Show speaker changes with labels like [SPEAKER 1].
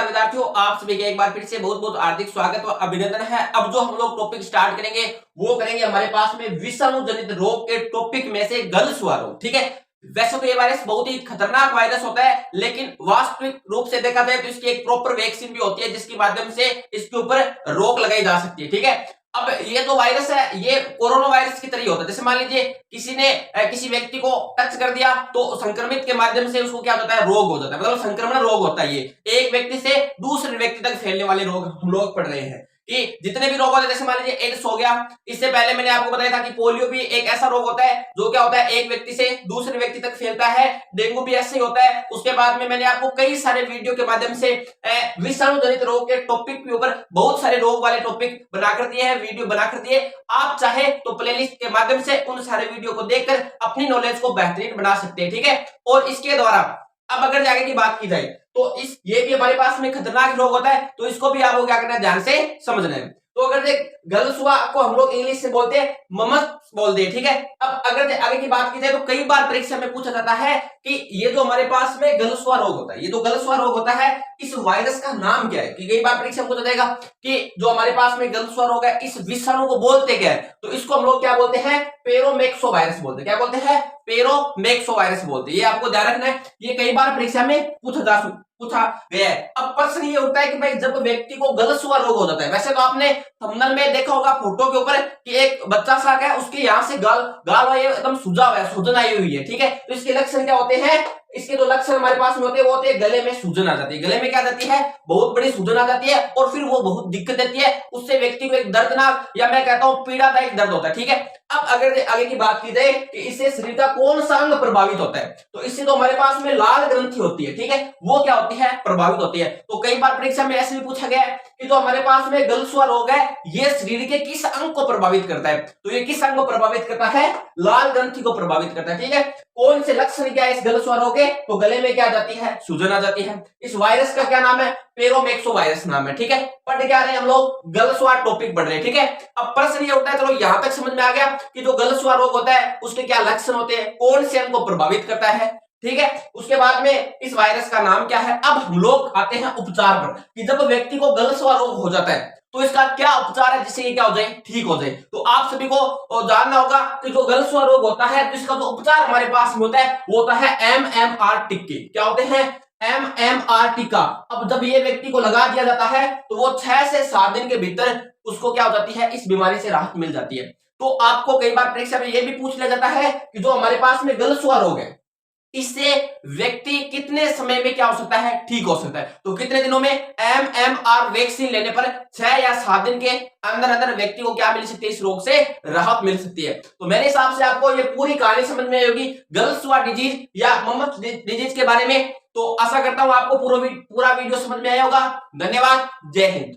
[SPEAKER 1] विद्यार्थियों, आप सभी का एक बार फिर से बहुत बहुत हार्दिक स्वागत और अभिनंदन है। अब जो हम लोग टॉपिक स्टार्ट करेंगे वो करेंगे हमारे पास में विषाणु जनित रोग के टॉपिक में से गलसुआ रोग। ठीक है, वैसे तो ये वायरस बहुत ही खतरनाक वायरस होता है, लेकिन वास्तविक रूप से देखा जाए तो इसकी एक प्रॉपर वैक्सीन भी होती है जिसके माध्यम से इसके ऊपर रोक लगाई जा सकती है। ठीक है, अब ये जो वायरस है ये कोरोना वायरस की तरह होता है। जैसे मान लीजिए किसी ने किसी व्यक्ति को टच कर दिया तो संक्रमित के माध्यम से उसको क्या होता है, रोग हो जाता है, मतलब संक्रमण रोग होता है। ये एक व्यक्ति से दूसरे व्यक्ति तक फैलने वाले रोग हम लोग पढ़ रहे हैं कि जितने भी रोग होते हैं, जैसे मान लीजिए एड्स हो गया। इससे पहले मैंने आपको बताया था कि पोलियो भी एक ऐसा रोग होता है जो क्या होता है, एक व्यक्ति से दूसरे व्यक्ति तक फैलता है। डेंगू भी ऐसे ही होता है। उसके बाद में मैंने आपको कई सारे वीडियो के माध्यम से विषाणु जनित रोग के टॉपिक के ऊपर बहुत सारे रोग वाले टॉपिक बनाकर दिए हैं, वीडियो बनाकर दिए। आप चाहे तो प्लेलिस्ट के माध्यम से उन सारे वीडियो को देखकर अपनी नॉलेज को बेहतरीन बना सकते हैं। ठीक है, और इसके द्वारा अब अगर आगे की बात की जाए तो ये भी हमारे पास में खतरनाक रोग होता है, तो इसको भी आपको क्या करना है, ध्यान से समझना है। तो अगर देख गलसुआ को हम लोग इंग्लिश से बोलते हैं ममस बोलते हैं। ठीक है, अब अगर आगे की बात की जाए तो कई बार परीक्षा में पूछा जाता है कि ये जो हमारे पास में गलसुआ रोग होता है, ये जो गलसुआ रोग होता है, इस वायरस का नाम क्या है। कि कई बार परीक्षा में पूछा जाएगा कि जो हमारे पास में गलसुआ रोग है इस विषाणु को बोलते क्या है, तो इसको हम लोग क्या बोलते हैं, पेरोमेक्सो वायरस बोलते हैं। क्या बोलते हैं, पेरोमेक्सो वायरस बोलते हैं। ये आपको ध्यान रखना है, ये कई बार परीक्षा में पूछा गया है। अब प्रश्न ये उठता है कि भाई जब व्यक्ति को गलसुआ रोग हो जाता है, वैसे तो आपने थंबनेल में देखा होगा फोटो के ऊपर कि एक बच्चा सा है, उसके यहाँ से गाल एकदम सूजा हुआ है, सूजन आई हुई है। ठीक है, तो इसके लक्षण क्या होते हैं, इसके जो लक्षण हमारे पास में होते हैं वो होते हैं गले में सूजन आ जाती है। गले में क्या जाती है, बहुत बड़ी सूजन आ जाती है और फिर वो बहुत दिक्कत देती है। उससे व्यक्ति को एक दर्दनाक या मैं कहता हूं पीड़ादायक दर्द होता है। ठीक है, अब अगर आगे की बात की जाए कि इससे शरीर का कौन सा अंग प्रभावित होता है, तो इससे तो हमारे पास में लाल ग्रंथि होती है। ठीक है, वो क्या होती है, प्रभावित होती है। तो कई बार परीक्षा में ऐसे भी पूछा गया है कि जो हमारे पास में गलसुआ रोग है ये शरीर के किस अंग को प्रभावित करता है, तो ये किस अंग को प्रभावित करता है, लाल ग्रंथि को प्रभावित करता है। ठीक है, कौन से लक्षण क्या है इस गलसुआ रोग के, तो गले में क्या आ जाती है, सूजन आ जाती है। इस वायरस का क्या नाम है, पेरोमेक्सो वायरस नाम है। ठीक है, पढ़ क्या रहे हैं हम लोग, गलसुआ टॉपिक पढ़ रहे हैं। ठीक है, अब प्रश्न ये उठता है, चलो यहां तक समझ में आ गया कि जो गलसुआ रोग होता है उसके क्या लक्षण होते हैं, कौन से अंग को प्रभावित करता है। ठीक है, उसके बाद में इस वायरस का नाम क्या है। अब हम लोग आते हैं उपचार पर कि जब व्यक्ति को गलसुआ रोग हो जाता है तो इसका क्या उपचार है जिससे ये क्या हो जाए, ठीक हो जाए। तो आप सभी को जानना होगा कि जो गलसुआ रोग होता है तो इसका जो उपचार हमारे पास में होता है वो होता है MMR टीके। क्या होते हैं, MMR टीका। अब जब ये व्यक्ति को लगा दिया जाता है तो वो 6 से 7 दिन के भीतर उसको क्या हो जाती है, इस बीमारी से राहत मिल जाती है। तो आपको कई बार परीक्षा में ये भी पूछ लिया जाता है कि जो हमारे पास में गलसुआ रोग है इससे व्यक्ति कितने समय में क्या हो सकता है, ठीक हो सकता है। तो कितने दिनों में, MMR वैक्सीन लेने पर 6 या 7 दिन के अंदर अंदर व्यक्ति को क्या मिल सकती है, इस रोग से राहत मिल सकती है। तो मेरे हिसाब से आपको ये पूरी कहानी समझ में आई होगी गलसुआ डिजीज या मम्मस डिजीज के बारे में। तो आशा करता हूं आपको पूरा वीडियो समझ में आया होगा। धन्यवाद, जय हिंद।